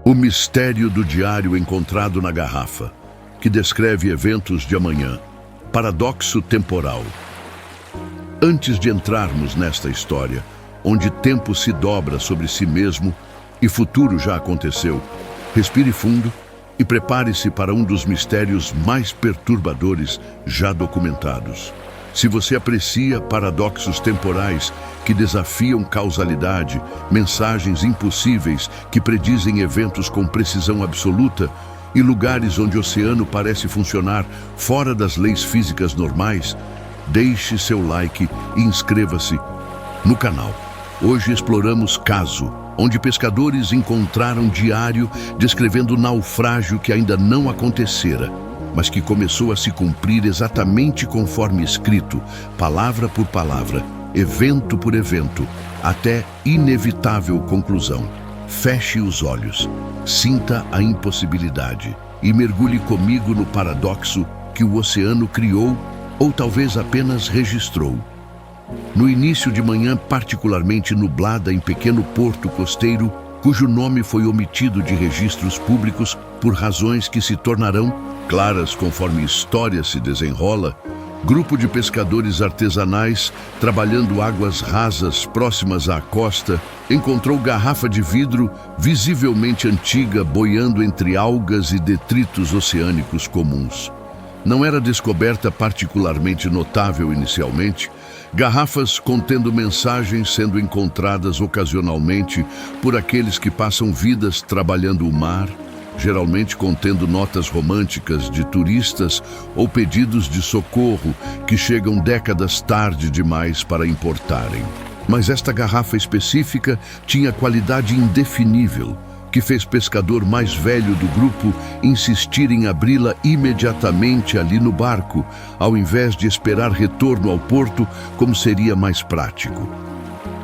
O mistério do diário encontrado na garrafa, que descreve eventos de amanhã. Paradoxo temporal. Antes de entrarmos nesta história, onde tempo se dobra sobre si mesmo e futuro já aconteceu, respire fundo e prepare-se para um dos mistérios mais perturbadores já documentados. Se você aprecia paradoxos temporais que desafiam causalidade, mensagens impossíveis que predizem eventos com precisão absoluta e lugares onde o oceano parece funcionar fora das leis físicas normais, deixe seu like e inscreva-se no canal. Hoje exploramos caso, onde pescadores encontraram diário descrevendo o naufrágio que ainda não acontecera, mas que começou a se cumprir exatamente conforme escrito, palavra por palavra, evento por evento, até inevitável conclusão. Feche os olhos, sinta a impossibilidade e mergulhe comigo no paradoxo que o oceano criou ou talvez apenas registrou. No início de manhã particularmente nublada em pequeno porto costeiro, cujo nome foi omitido de registros públicos por razões que se tornarão claras conforme a história se desenrola, grupo de pescadores artesanais, trabalhando águas rasas próximas à costa, encontrou garrafa de vidro visivelmente antiga boiando entre algas e detritos oceânicos comuns. Não era descoberta particularmente notável inicialmente, garrafas contendo mensagens sendo encontradas ocasionalmente por aqueles que passam vidas trabalhando o mar, geralmente contendo notas românticas de turistas ou pedidos de socorro que chegam décadas tarde demais para importarem. Mas esta garrafa específica tinha qualidade indefinível, que fez o pescador mais velho do grupo insistir em abri-la imediatamente ali no barco, ao invés de esperar retorno ao porto, como seria mais prático.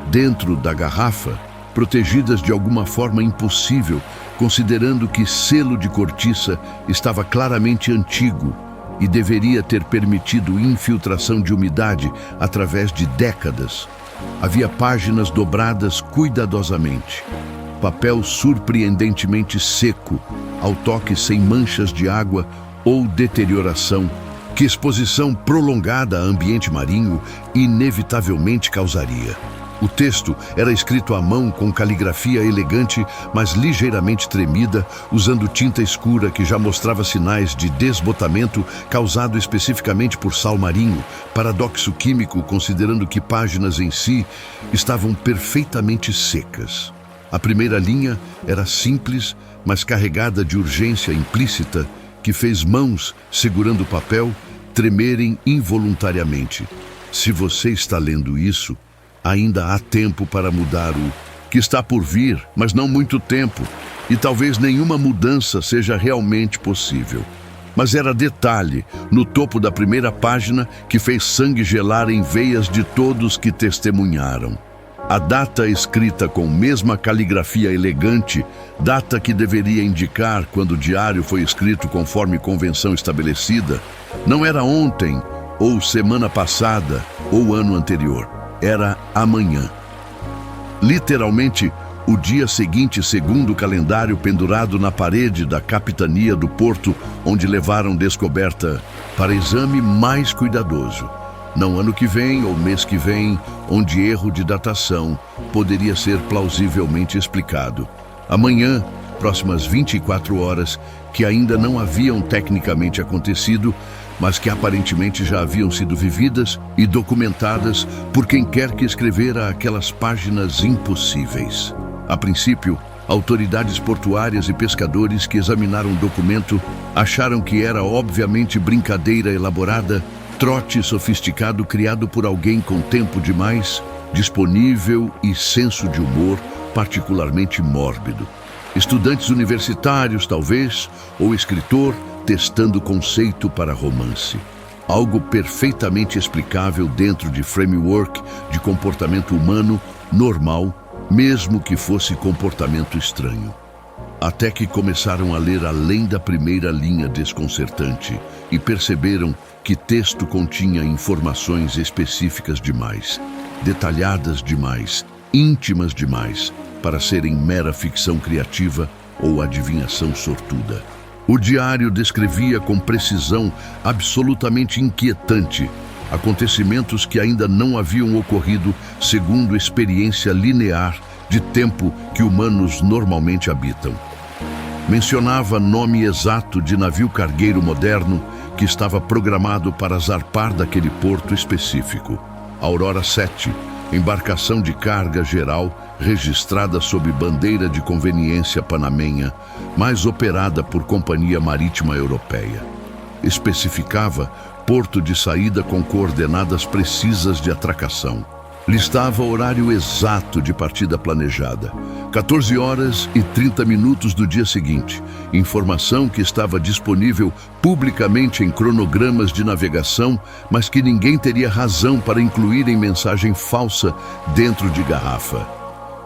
Dentro da garrafa, protegidas de alguma forma impossível, considerando que selo de cortiça estava claramente antigo e deveria ter permitido infiltração de umidade através de décadas, havia páginas dobradas cuidadosamente. Papel surpreendentemente seco, ao toque sem manchas de água ou deterioração, que exposição prolongada a ambiente marinho inevitavelmente causaria. O texto era escrito à mão com caligrafia elegante, mas ligeiramente tremida, usando tinta escura que já mostrava sinais de desbotamento causado especificamente por sal marinho, paradoxo químico considerando que páginas em si estavam perfeitamente secas. A primeira linha era simples, mas carregada de urgência implícita, que fez mãos, segurando o papel, tremerem involuntariamente. Se você está lendo isso, ainda há tempo para mudar o que está por vir, mas não muito tempo, e talvez nenhuma mudança seja realmente possível. Mas era detalhe, no topo da primeira página, que fez sangue gelar em veias de todos que testemunharam. A data escrita com mesma caligrafia elegante, data que deveria indicar quando o diário foi escrito conforme convenção estabelecida, não era ontem, ou semana passada, ou ano anterior. Era amanhã. Literalmente, o dia seguinte segundo o calendário pendurado na parede da capitania do porto, onde levaram descoberta para exame mais cuidadoso. Não ano que vem ou mês que vem, onde erro de datação poderia ser plausivelmente explicado. Amanhã, próximas 24 horas, que ainda não haviam tecnicamente acontecido, mas que aparentemente já haviam sido vividas e documentadas por quem quer que escrevera aquelas páginas impossíveis. A princípio, autoridades portuárias e pescadores que examinaram o documento acharam que era obviamente brincadeira elaborada, trote sofisticado criado por alguém com tempo demais, disponível e senso de humor particularmente mórbido. Estudantes universitários, talvez, ou escritor, testando conceito para romance. Algo perfeitamente explicável dentro de framework de comportamento humano normal, mesmo que fosse comportamento estranho. Até que começaram a ler além da primeira linha desconcertante e perceberam que texto continha informações específicas demais, detalhadas demais, íntimas demais, para serem mera ficção criativa ou adivinhação sortuda. O diário descrevia com precisão absolutamente inquietante acontecimentos que ainda não haviam ocorrido segundo experiência linear de tempo que humanos normalmente habitam. Mencionava nome exato de navio cargueiro moderno que estava programado para zarpar daquele porto específico. Aurora 7, embarcação de carga geral registrada sob bandeira de conveniência panamenha, mas operada por companhia marítima europeia. Especificava porto de saída com coordenadas precisas de atracação. Listava o horário exato de partida planejada, 14 horas e 30 minutos do dia seguinte, informação que estava disponível publicamente em cronogramas de navegação, mas que ninguém teria razão para incluir em mensagem falsa dentro de garrafa.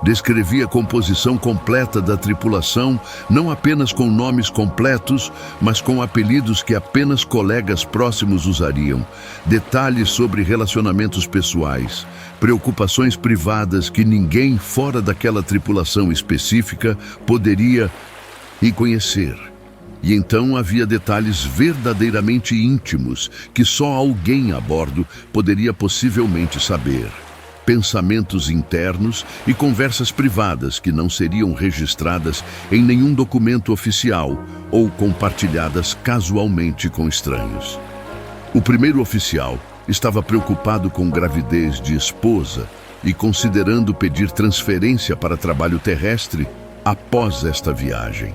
Descrevia a composição completa da tripulação, não apenas com nomes completos, mas com apelidos que apenas colegas próximos usariam, detalhes sobre relacionamentos pessoais, preocupações privadas que ninguém fora daquela tripulação específica poderia conhecer. E então havia detalhes verdadeiramente íntimos que só alguém a bordo poderia possivelmente saber. Pensamentos internos e conversas privadas que não seriam registradas em nenhum documento oficial ou compartilhadas casualmente com estranhos. O primeiro oficial estava preocupado com gravidez de esposa e considerando pedir transferência para trabalho terrestre após esta viagem.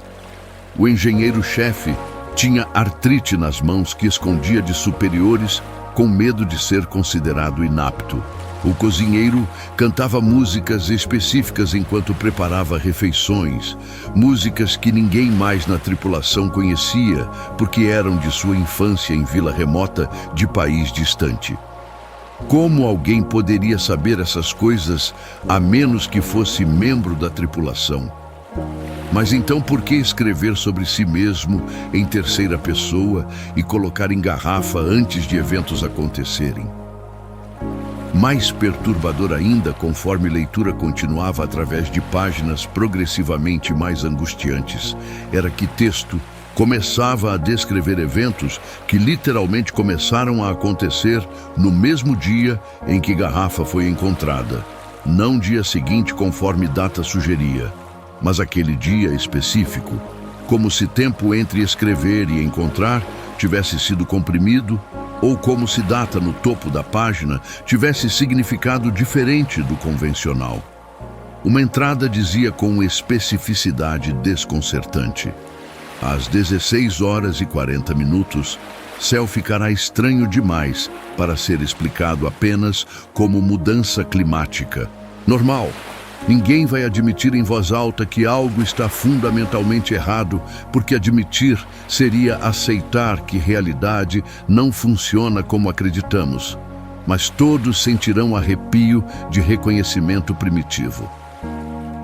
O engenheiro-chefe tinha artrite nas mãos que escondia de superiores com medo de ser considerado inapto. O cozinheiro cantava músicas específicas enquanto preparava refeições, músicas que ninguém mais na tripulação conhecia porque eram de sua infância em vila remota de país distante. Como alguém poderia saber essas coisas a menos que fosse membro da tripulação? Mas então por que escrever sobre si mesmo em terceira pessoa e colocar em garrafa antes de eventos acontecerem? Mais perturbador ainda, conforme a leitura continuava através de páginas progressivamente mais angustiantes, era que texto começava a descrever eventos que literalmente começaram a acontecer no mesmo dia em que garrafa foi encontrada. Não dia seguinte conforme data sugeria, mas aquele dia específico, como se tempo entre escrever e encontrar tivesse sido comprimido, ou como se data no topo da página tivesse significado diferente do convencional. Uma entrada dizia com especificidade desconcertante: às 16 horas e 40 minutos, céu ficará estranho demais para ser explicado apenas como mudança climática. Normal. Ninguém vai admitir em voz alta que algo está fundamentalmente errado, porque admitir seria aceitar que realidade não funciona como acreditamos. Mas todos sentirão arrepio de reconhecimento primitivo.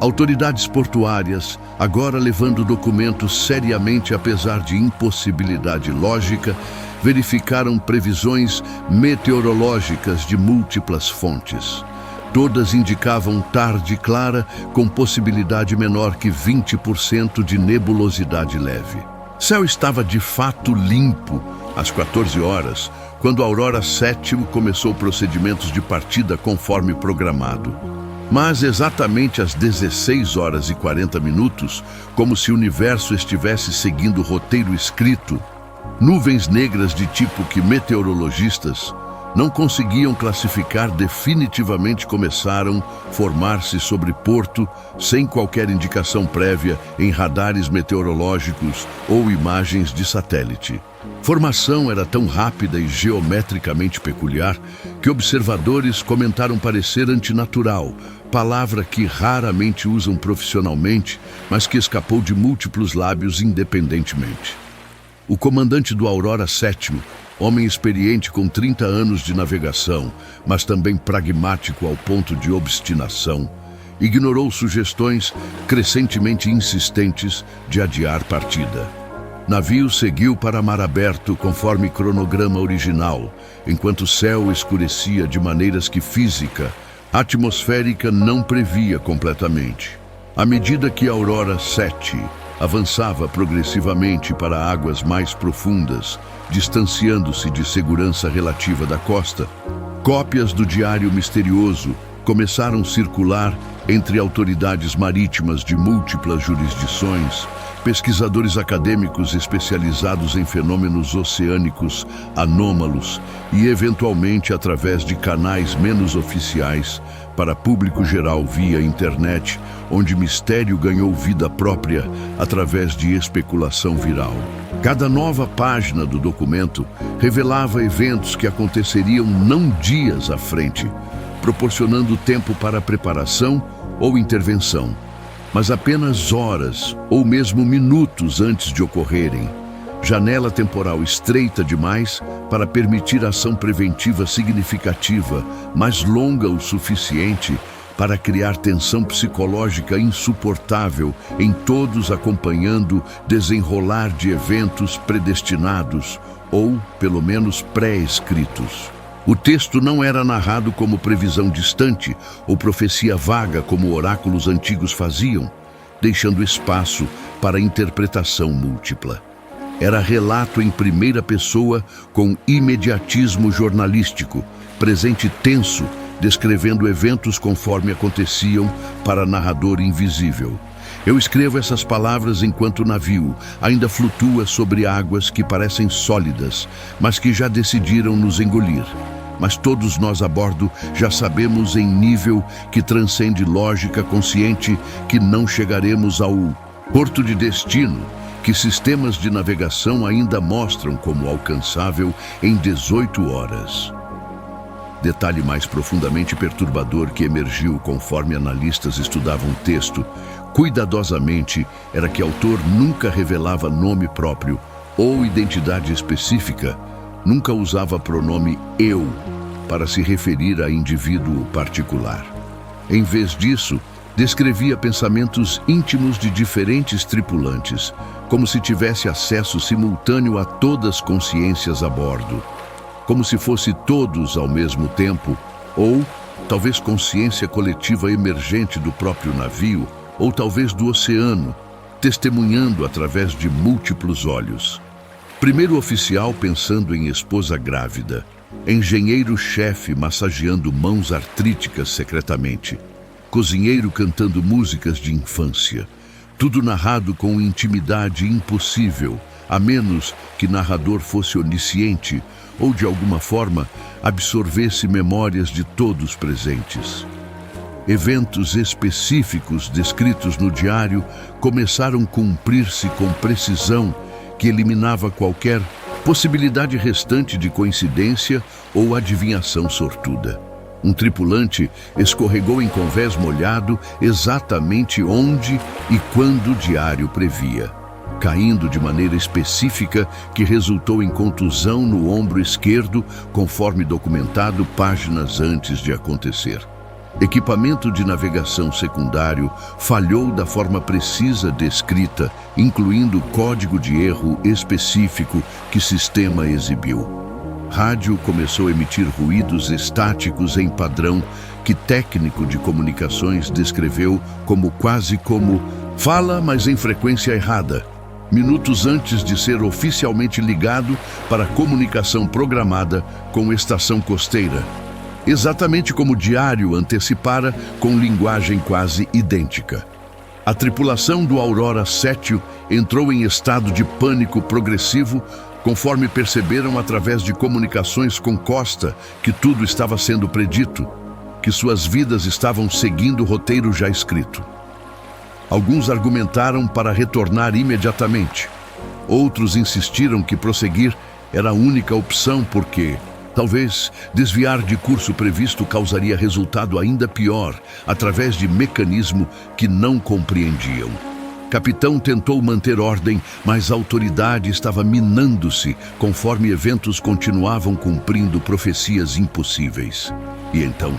Autoridades portuárias, agora levando documentos seriamente apesar de impossibilidade lógica, verificaram previsões meteorológicas de múltiplas fontes. Todas indicavam tarde clara com possibilidade menor que 20% de nebulosidade leve. Céu estava de fato limpo às 14 horas, quando a Aurora 7 começou procedimentos de partida conforme programado. Mas exatamente às 16 horas e 40 minutos, como se o universo estivesse seguindo o roteiro escrito, nuvens negras de tipo que meteorologistas não conseguiam classificar definitivamente começaram a formar-se sobre Porto sem qualquer indicação prévia em radares meteorológicos ou imagens de satélite. Formação era tão rápida e geometricamente peculiar que observadores comentaram parecer antinatural, palavra que raramente usam profissionalmente, mas que escapou de múltiplos lábios independentemente. O comandante do Aurora 7, homem experiente com 30 anos de navegação, mas também pragmático ao ponto de obstinação, ignorou sugestões crescentemente insistentes de adiar partida. Navio seguiu para mar aberto conforme cronograma original, enquanto o céu escurecia de maneiras que física, atmosférica não previa completamente. À medida que a Aurora 7 avançava progressivamente para águas mais profundas, distanciando-se de segurança relativa da costa. Cópias do Diário Misterioso começaram a circular entre autoridades marítimas de múltiplas jurisdições, pesquisadores acadêmicos especializados em fenômenos oceânicos anômalos e, eventualmente, através de canais menos oficiais, para público geral via internet, onde mistério ganhou vida própria através de especulação viral. Cada nova página do documento revelava eventos que aconteceriam não dias à frente, proporcionando tempo para preparação ou intervenção, mas apenas horas ou mesmo minutos antes de ocorrerem. Janela temporal estreita demais para permitir ação preventiva significativa, mas longa o suficiente para criar tensão psicológica insuportável em todos, acompanhando desenrolar de eventos predestinados ou, pelo menos, pré-escritos. O texto não era narrado como previsão distante ou profecia vaga como oráculos antigos faziam, deixando espaço para interpretação múltipla. Era relato em primeira pessoa com imediatismo jornalístico, presente tenso, descrevendo eventos conforme aconteciam para narrador invisível. Eu escrevo essas palavras enquanto o navio ainda flutua sobre águas que parecem sólidas, mas que já decidiram nos engolir. Mas todos nós a bordo já sabemos em nível que transcende lógica consciente que não chegaremos ao porto de destino, que sistemas de navegação ainda mostram como alcançável em 18 horas. Detalhe mais profundamente perturbador que emergiu conforme analistas estudavam o texto, cuidadosamente, era que o autor nunca revelava nome próprio ou identidade específica, nunca usava pronome eu para se referir a indivíduo particular. Em vez disso, descrevia pensamentos íntimos de diferentes tripulantes, como se tivesse acesso simultâneo a todas as consciências a bordo, como se fosse todos ao mesmo tempo, ou talvez consciência coletiva emergente do próprio navio, ou talvez do oceano, testemunhando através de múltiplos olhos. Primeiro oficial pensando em esposa grávida, engenheiro-chefe massageando mãos artríticas secretamente, cozinheiro cantando músicas de infância, tudo narrado com intimidade impossível, a menos que narrador fosse onisciente ou, de alguma forma, absorvesse memórias de todos presentes. Eventos específicos descritos no diário começaram a cumprir-se com precisão que eliminava qualquer possibilidade restante de coincidência ou adivinhação sortuda. Um tripulante escorregou em convés molhado exatamente onde e quando o diário previa, caindo de maneira específica que resultou em contusão no ombro esquerdo, conforme documentado páginas antes de acontecer. Equipamento de navegação secundário falhou da forma precisa descrita, incluindo código de erro específico que sistema exibiu. Rádio começou a emitir ruídos estáticos em padrão que técnico de comunicações descreveu como quase como fala, mas em frequência errada, minutos antes de ser oficialmente ligado para comunicação programada com estação costeira, exatamente como o diário antecipara com linguagem quase idêntica. A tripulação do Aurora Sétio entrou em estado de pânico progressivo conforme perceberam através de comunicações com Costa que tudo estava sendo predito, que suas vidas estavam seguindo o roteiro já escrito. Alguns argumentaram para retornar imediatamente. Outros insistiram que prosseguir era a única opção porque, talvez, desviar de curso previsto causaria resultado ainda pior através de mecanismo que não compreendiam. Capitão tentou manter ordem, mas a autoridade estava minando-se conforme eventos continuavam cumprindo profecias impossíveis. E então,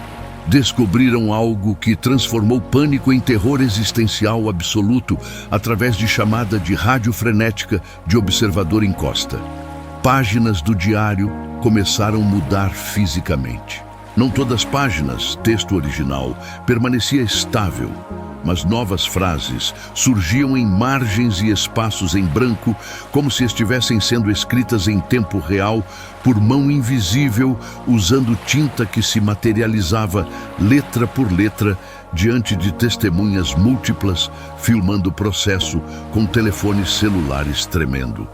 descobriram algo que transformou pânico em terror existencial absoluto através de chamada de rádio frenética de observador em costa. Páginas do diário começaram a mudar fisicamente. Não todas as páginas, texto original, permanecia estável, mas novas frases surgiam em margens e espaços em branco, como se estivessem sendo escritas em tempo real por mão invisível, usando tinta que se materializava letra por letra diante de testemunhas múltiplas, filmando o processo com telefones celulares tremendo.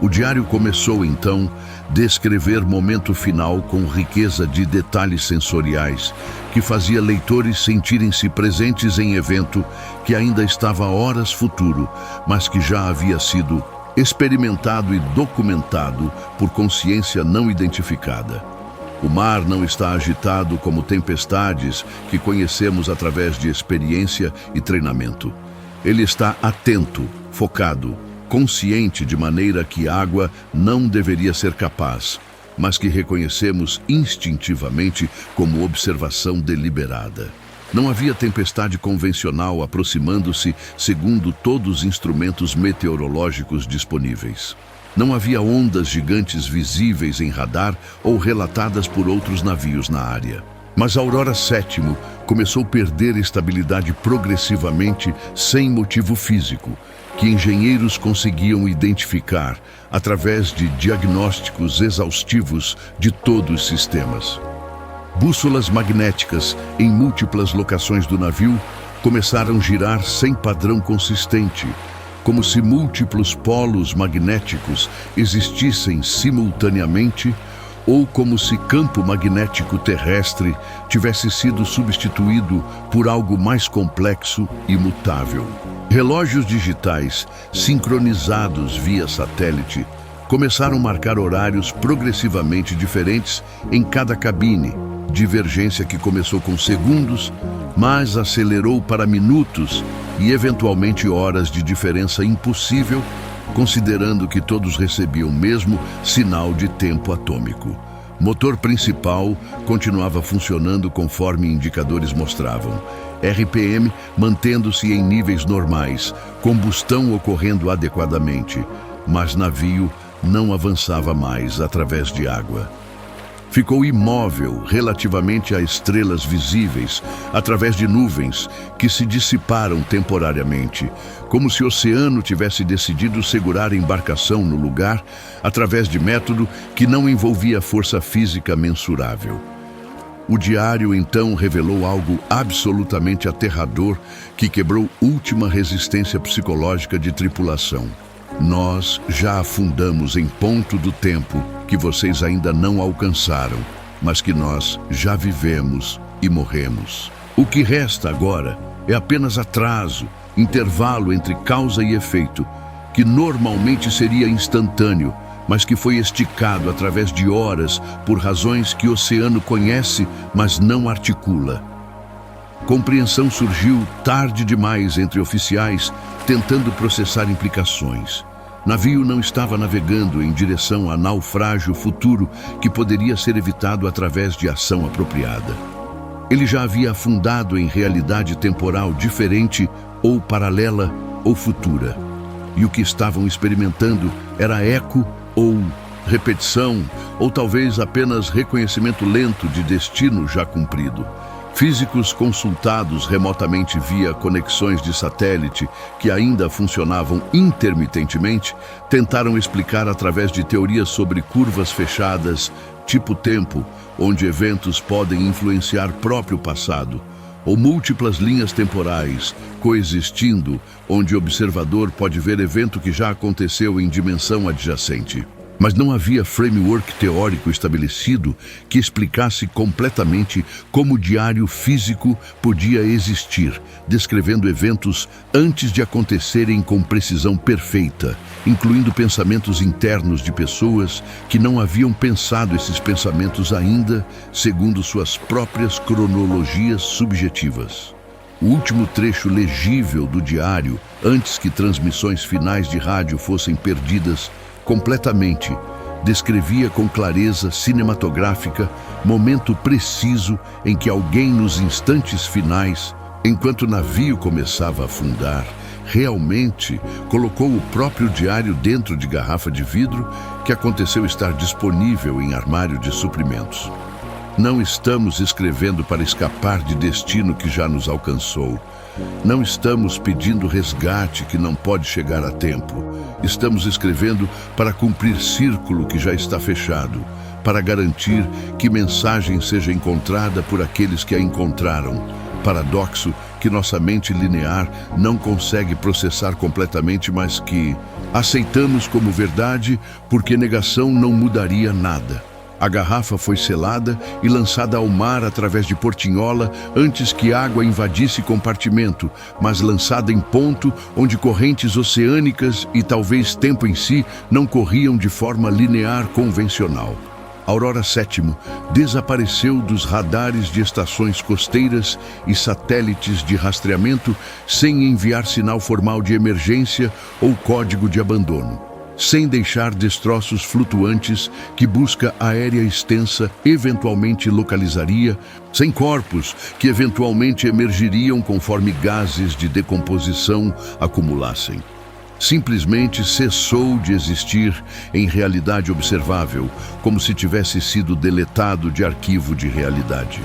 O diário começou, então, a descrever momento final com riqueza de detalhes sensoriais, que fazia leitores sentirem-se presentes em evento que ainda estava a horas futuro, mas que já havia sido experimentado e documentado por consciência não identificada. O mar não está agitado como tempestades que conhecemos através de experiência e treinamento. Ele está atento, focado, consciente de maneira que água não deveria ser capaz, mas que reconhecemos instintivamente como observação deliberada. Não havia tempestade convencional aproximando-se segundo todos os instrumentos meteorológicos disponíveis. Não havia ondas gigantes visíveis em radar ou relatadas por outros navios na área. Mas a Aurora VII começou a perder estabilidade progressivamente sem motivo físico, que engenheiros conseguiam identificar através de diagnósticos exaustivos de todos os sistemas. Bússolas magnéticas em múltiplas locações do navio começaram a girar sem padrão consistente, como se múltiplos polos magnéticos existissem simultaneamente ou como se campo magnético terrestre tivesse sido substituído por algo mais complexo e mutável. Relógios digitais, sincronizados via satélite, começaram a marcar horários progressivamente diferentes em cada cabine, divergência que começou com segundos, mas acelerou para minutos e eventualmente horas de diferença impossível, considerando que todos recebiam o mesmo sinal de tempo atômico. Motor principal continuava funcionando conforme indicadores mostravam. RPM mantendo-se em níveis normais, combustão ocorrendo adequadamente, mas navio não avançava mais através de água. Ficou imóvel relativamente a estrelas visíveis, através de nuvens que se dissiparam temporariamente, como se o oceano tivesse decidido segurar a embarcação no lugar através de método que não envolvia força física mensurável. O diário então revelou algo absolutamente aterrador que quebrou última resistência psicológica de tripulação. Nós já afundamos em ponto do tempo que vocês ainda não alcançaram, mas que nós já vivemos e morremos. O que resta agora é apenas atraso, intervalo entre causa e efeito, que normalmente seria instantâneo, mas que foi esticado através de horas por razões que o oceano conhece, mas não articula. Compreensão surgiu tarde demais entre oficiais, tentando processar implicações. Navio não estava navegando em direção a naufrágio futuro que poderia ser evitado através de ação apropriada. Ele já havia afundado em realidade temporal diferente ou paralela ou futura. E o que estavam experimentando era eco ou repetição, ou talvez apenas reconhecimento lento de destino já cumprido. Físicos consultados remotamente via conexões de satélite que ainda funcionavam intermitentemente tentaram explicar através de teorias sobre curvas fechadas, tipo tempo, onde eventos podem influenciar próprio passado, ou múltiplas linhas temporais coexistindo, onde o observador pode ver evento que já aconteceu em dimensão adjacente. Mas não havia framework teórico estabelecido que explicasse completamente como o diário físico podia existir, descrevendo eventos antes de acontecerem com precisão perfeita, incluindo pensamentos internos de pessoas que não haviam pensado esses pensamentos ainda, segundo suas próprias cronologias subjetivas. O último trecho legível do diário, antes que transmissões finais de rádio fossem perdidas completamente, descrevia com clareza cinematográfica momento preciso em que alguém nos instantes finais, enquanto o navio começava a afundar, realmente colocou o próprio diário dentro de garrafa de vidro que aconteceu estar disponível em armário de suprimentos. Não estamos escrevendo para escapar de destino que já nos alcançou, Não estamos pedindo resgate que não pode chegar a tempo. Estamos escrevendo para cumprir círculo que já está fechado, para garantir que mensagem seja encontrada por aqueles que a encontraram. Paradoxo que nossa mente linear não consegue processar completamente, mas que aceitamos como verdade porque negação não mudaria nada. A garrafa foi selada e lançada ao mar através de portinhola antes que água invadisse compartimento, mas lançada em ponto onde correntes oceânicas e talvez tempo em si não corriam de forma linear convencional. Aurora VII desapareceu dos radares de estações costeiras e satélites de rastreamento sem enviar sinal formal de emergência ou código de abandono, sem deixar destroços flutuantes que busca aérea extensa eventualmente localizaria, sem corpos que eventualmente emergiriam conforme gases de decomposição acumulassem. Simplesmente cessou de existir em realidade observável, como se tivesse sido deletado de arquivo de realidade.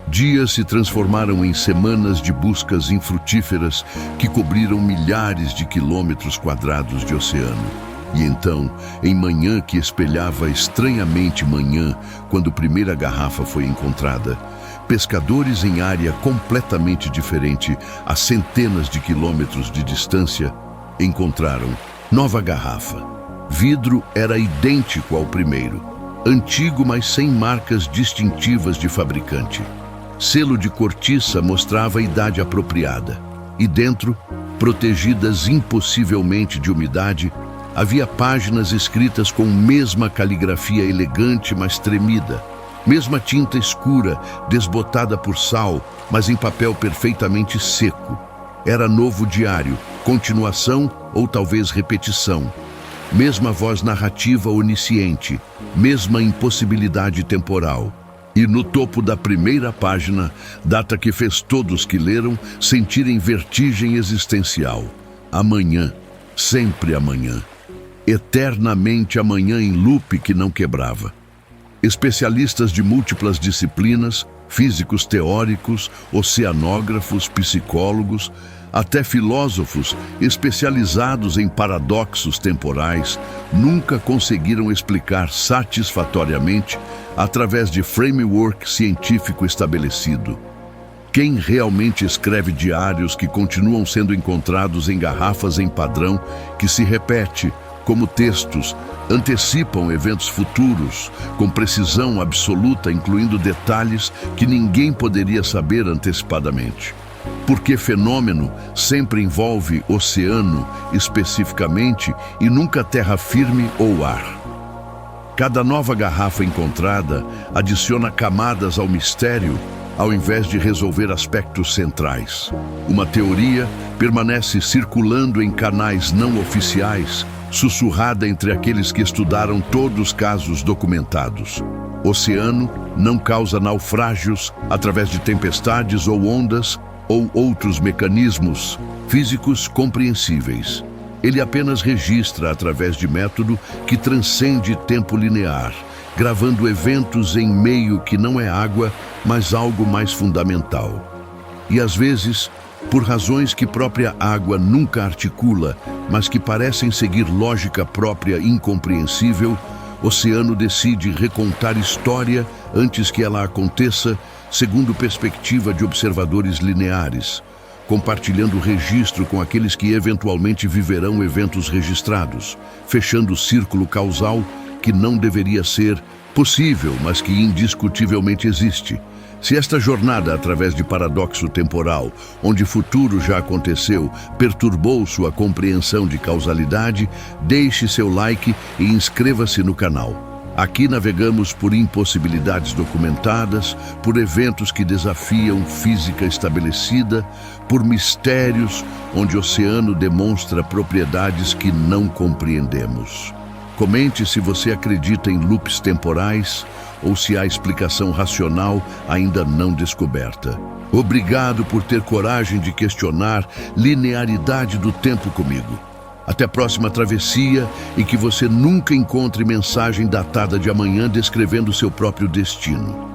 Dias se transformaram em semanas de buscas infrutíferas que cobriram milhares de quilômetros quadrados de oceano. E então, em manhã que espelhava estranhamente manhã, quando a primeira garrafa foi encontrada, pescadores em área completamente diferente, a centenas de quilômetros de distância, encontraram nova garrafa. Vidro era idêntico ao primeiro, antigo, mas sem marcas distintivas de fabricante. Selo de cortiça mostrava a idade apropriada. E dentro, protegidas impossivelmente de umidade, havia páginas escritas com mesma caligrafia elegante, mas tremida. Mesma tinta escura, desbotada por sal, mas em papel perfeitamente seco. Era novo diário, continuação ou talvez repetição. Mesma voz narrativa onisciente, mesma impossibilidade temporal. E no topo da primeira página, data que fez todos que leram sentirem vertigem existencial. Amanhã, sempre amanhã. Eternamente amanhã em loop que não quebrava. Especialistas de múltiplas disciplinas, físicos teóricos, oceanógrafos, psicólogos, até filósofos especializados em paradoxos temporais, nunca conseguiram explicar satisfatoriamente através de framework científico estabelecido. Quem realmente escreve diários que continuam sendo encontrados em garrafas em padrão, que se repete, como textos, antecipam eventos futuros, com precisão absoluta, incluindo detalhes que ninguém poderia saber antecipadamente? Porque fenômeno sempre envolve oceano especificamente e nunca terra firme ou ar. Cada nova garrafa encontrada adiciona camadas ao mistério ao invés de resolver aspectos centrais. Uma teoria permanece circulando em canais não oficiais, sussurrada entre aqueles que estudaram todos os casos documentados. Oceano não causa naufrágios através de tempestades ou ondas ou outros mecanismos físicos compreensíveis. Ele apenas registra através de método que transcende tempo linear, gravando eventos em meio que não é água, mas algo mais fundamental. E às vezes, por razões que própria água nunca articula, mas que parecem seguir lógica própria incompreensível, o oceano decide recontar história antes que ela aconteça, segundo perspectiva de observadores lineares, compartilhando o registro com aqueles que eventualmente viverão eventos registrados, fechando o círculo causal que não deveria ser possível, mas que indiscutivelmente existe. Se esta jornada através de paradoxo temporal, onde futuro já aconteceu, perturbou sua compreensão de causalidade, deixe seu like e inscreva-se no canal. Aqui navegamos por impossibilidades documentadas, por eventos que desafiam física estabelecida, por mistérios onde o oceano demonstra propriedades que não compreendemos. Comente se você acredita em loops temporais ou se há explicação racional ainda não descoberta. Obrigado por ter coragem de questionar linearidade do tempo comigo. Até a próxima travessia e que você nunca encontre mensagem datada de amanhã descrevendo seu próprio destino.